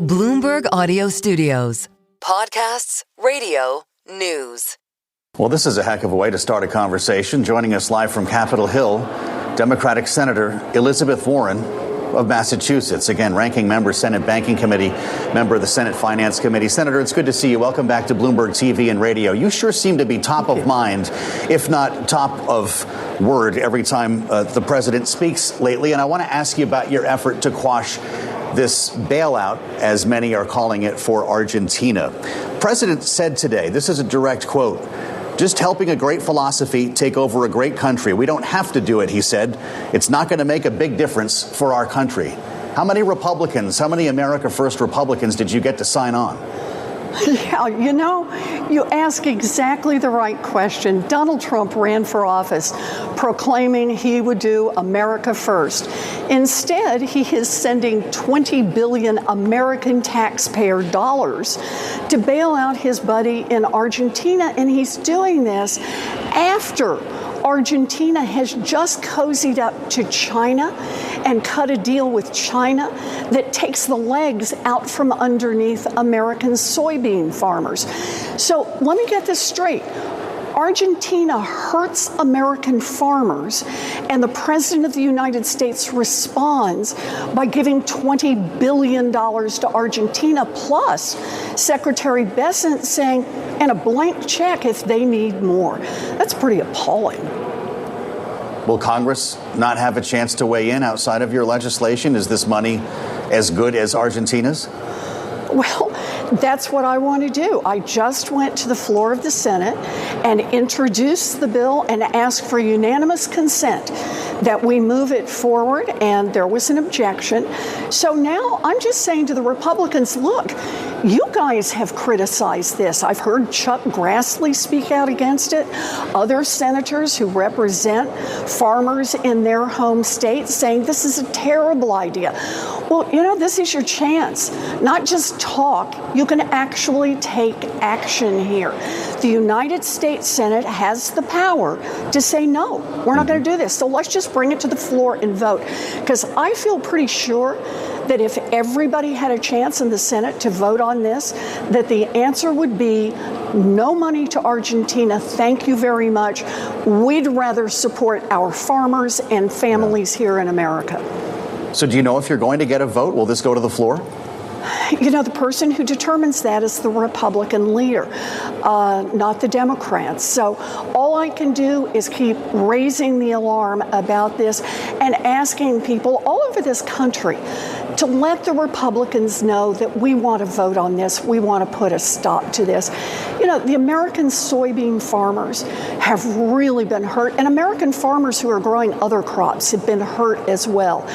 Bloomberg Audio Studios. Podcasts, radio, news. Well, this is a heck of a way to start a conversation. Joining us live from Capitol Hill, Democratic Senator Elizabeth Warren of Massachusetts. Again, ranking member, Senate Banking Committee, member of the Senate Finance Committee. Senator, it's good to see you. Welcome back to Bloomberg TV and radio. You sure seem to be top of mind, if not top of word, every time the president speaks lately. And I want to ask you about your effort to quash this bailout, as many are calling it, for Argentina. President said today, this is a direct quote, "Just helping a great philosophy take over a great country. We don't have to do it," he said. "It's not going to make a big difference for our country." How many Republicans, how many America First Republicans did you get to sign on? Yeah, you ask exactly the right question. Donald Trump ran for office proclaiming he would do America first. Instead, he is sending 20 billion American taxpayer dollars to bail out his buddy in Argentina, and he's doing this after Argentina has just cozied up to China and cut a deal with China that takes the legs out from underneath American soybean farmers. So let me get this straight. Argentina hurts American farmers, and the President of the United States responds by giving $20 billion to Argentina, plus Secretary Bessent saying, and a blank check if they need more. That's pretty appalling. Will Congress not have a chance to weigh in outside of your legislation? Is this money as good as Argentina's? Well, that's what I want to do. I just went to the floor of the Senate and introduced the bill and asked for unanimous consent that we move it forward, and there was an objection. So now I'm just saying to the Republicans, look, you guys have criticized this. I've heard Chuck Grassley speak out against it, other senators who represent farmers in their home states saying this is a terrible idea. Well, this is your chance. Not just talk, you can actually take action here. The United States Senate has the power to say, no, we're not going to do this. So let's just bring it to the floor and vote. Because I feel pretty sure that if everybody had a chance in the Senate to vote on this, that the answer would be no money to Argentina. Thank you very much. We'd rather support our farmers and families here in America. So do you know if you're going to get a vote? Will this go to the floor? The person who determines that is the Republican leader, not the Democrats. So all I can do is keep raising the alarm about this and asking people all over this country to let the Republicans know that we want to vote on this. We want to put a stop to this. The American soybean farmers have really been hurt, and American farmers who are growing other crops have been hurt as well.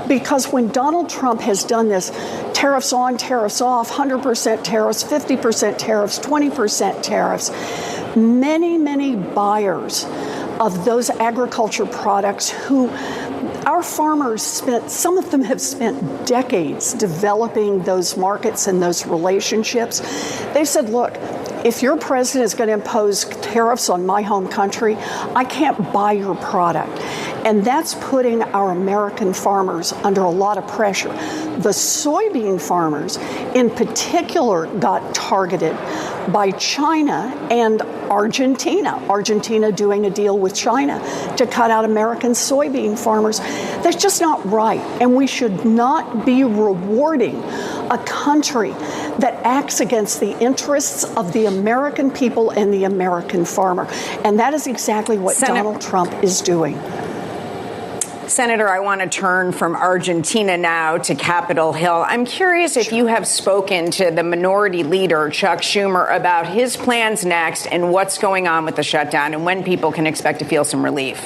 Because when Donald Trump has done this, tariffs on, tariffs off, 100% tariffs, 50% tariffs, 20% tariffs, many buyers of those agriculture products who our farmers some of them have spent decades developing those markets and those relationships. They said, look, if your president is going to impose tariffs on my home country, I can't buy your product. And that's putting our American farmers under a lot of pressure. The soybean farmers, in particular, got targeted by China and Argentina. Argentina doing a deal with China to cut out American soybean farmers. That's just not right. And we should not be rewarding a country that acts against the interests of the American people and the American farmer. And that is exactly what Donald Trump is doing. Senator, I want to turn from Argentina now to Capitol Hill. I'm curious if you have spoken to the minority leader, Chuck Schumer, about his plans next and what's going on with the shutdown and when people can expect to feel some relief.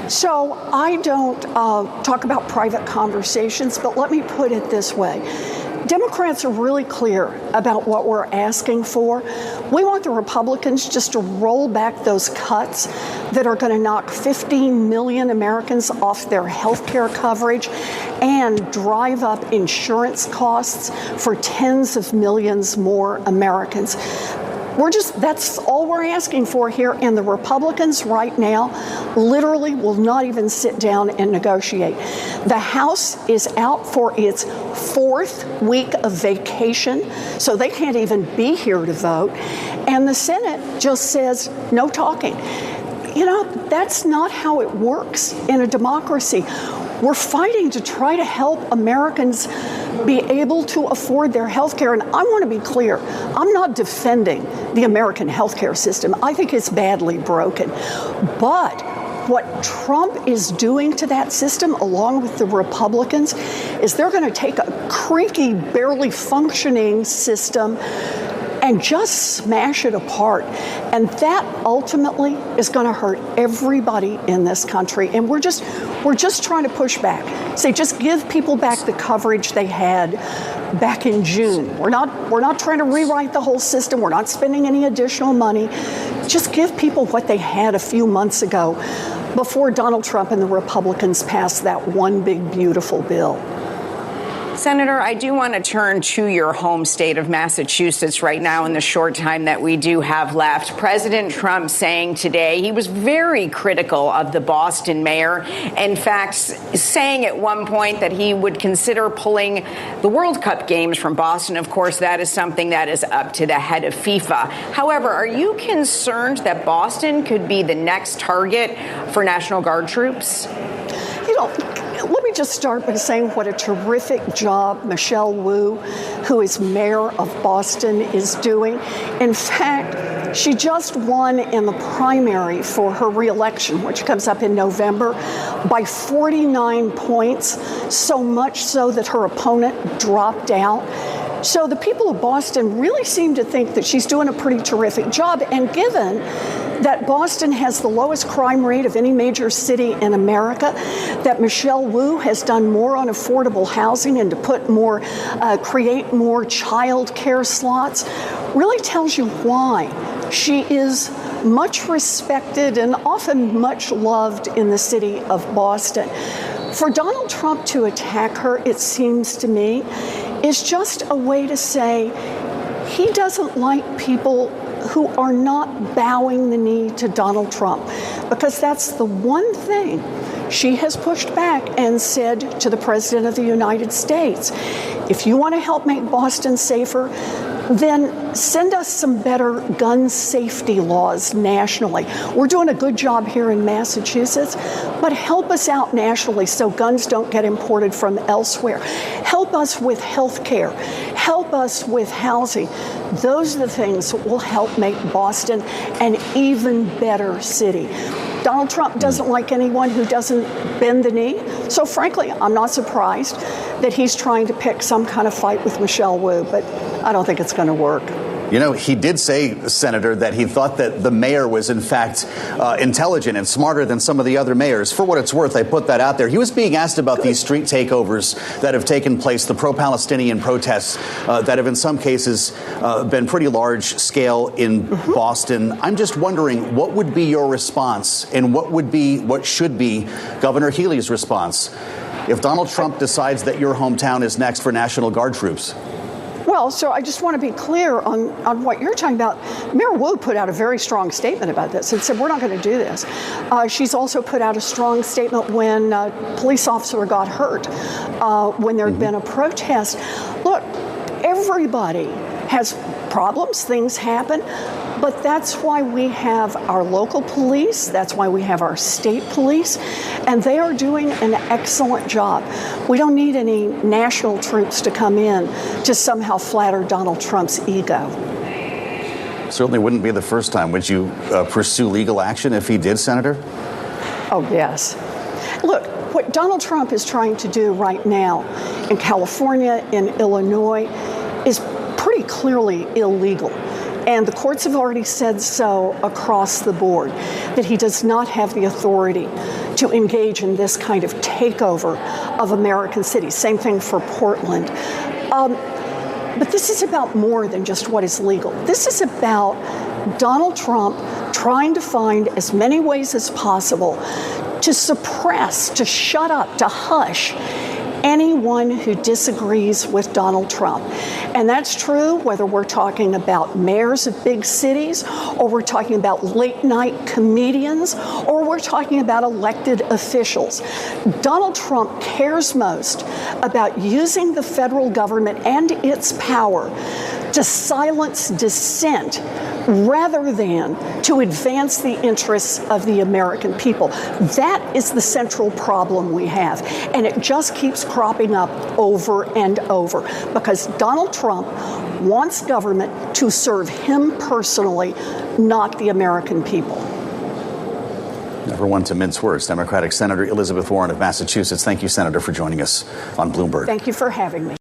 So I don't talk about private conversations, but let me put it this way. Democrats are really clear about what we're asking for. We want the Republicans just to roll back those cuts that are going to knock 15 million Americans off their health care coverage and drive up insurance costs for tens of millions more Americans. That's all we're asking for here. And the Republicans right now literally will not even sit down and negotiate. The House is out for its 4th week of vacation, so they can't even be here to vote. And the Senate just says no talking. You know, that's not how it works in a democracy. We're fighting to try to help Americans be able to afford their health care. And I want to be clear, I'm not defending the American health care system. I think it's badly broken. But what Trump is doing to that system, along with the Republicans, is they're going to take a creaky, barely functioning system and just smash it apart. And that ultimately is going to hurt everybody in this country. And we're just trying to push back. Say, just give people back the coverage they had back in June. We're not trying to rewrite the whole system. We're not spending any additional money. Just give people what they had a few months ago before Donald Trump and the Republicans passed that one big, beautiful bill. Senator, I do want to turn to your home state of Massachusetts right now in the short time that we do have left. President Trump saying today he was very critical of the Boston mayor. In fact, saying at one point that he would consider pulling the World Cup games from Boston. Of course, that is something that is up to the head of FIFA. However, are you concerned that Boston could be the next target for National Guard troops? You know, let me just start by saying what a terrific job Michelle Wu, who is mayor of Boston, is doing. In fact, she just won in the primary for her reelection, which comes up in November, by 49 points, so much so that her opponent dropped out. So the people of Boston really seem to think that she's doing a pretty terrific job. And given that Boston has the lowest crime rate of any major city in America, that Michelle Wu has done more on affordable housing and to put more, create more child care slots, really tells you why she is much respected and often much loved in the city of Boston. For Donald Trump to attack her, it seems to me, is just a way to say he doesn't like people who are not bowing the knee to Donald Trump, because that's the one thing she has pushed back and said to the President of the United States. If you want to help make Boston safer, then send us some better gun safety laws nationally. We're doing a good job here in Massachusetts, but help us out nationally so guns don't get imported from elsewhere. Help us with health care. Help us with housing. Those are the things that will help make Boston an even better city. Donald Trump doesn't like anyone who doesn't bend the knee. So frankly, I'm not surprised that he's trying to pick some kind of fight with Michelle Wu, but I don't think it's going to work. You know, he did say, Senator, that he thought that the mayor was, in fact, intelligent and smarter than some of the other mayors. For what it's worth, I put that out there. He was being asked about these street takeovers that have taken place, the pro-Palestinian protests that have in some cases been pretty large scale in Boston. I'm just wondering, what would be your response and what should be Governor Healey's response if Donald Trump decides that your hometown is next for National Guard troops? Well, so I just want to be clear on what you're talking about. Mayor Wu put out a very strong statement about this and said, we're not going to do this. She's also put out a strong statement when a police officer got hurt, when there had been a protest. Look, everybody has problems, things happen, but that's why we have our local police, that's why we have our state police, and they are doing an excellent job. We don't need any national troops to come in to somehow flatter Donald Trump's ego. Certainly wouldn't be the first time. Would you pursue legal action if he did, Senator? Oh, yes. Look, what Donald Trump is trying to do right now in California, in Illinois, is pretty clearly illegal. And the courts have already said so across the board, that he does not have the authority to engage in this kind of takeover of American cities. Same thing for Portland. But this is about more than just what is legal. This is about Donald Trump trying to find as many ways as possible to suppress, to shut up, to hush anyone who disagrees with Donald Trump. And that's true whether we're talking about mayors of big cities, or we're talking about late-night comedians, or we're talking about elected officials. Donald Trump cares most about using the federal government and its power to silence dissent rather than to advance the interests of the American people. That is the central problem we have, and it just keeps cropping up over and over because Donald Trump wants government to serve him personally, not the American people. Never one to mince words. Democratic Senator Elizabeth Warren of Massachusetts. Thank you, Senator, for joining us on Bloomberg. Thank you for having me.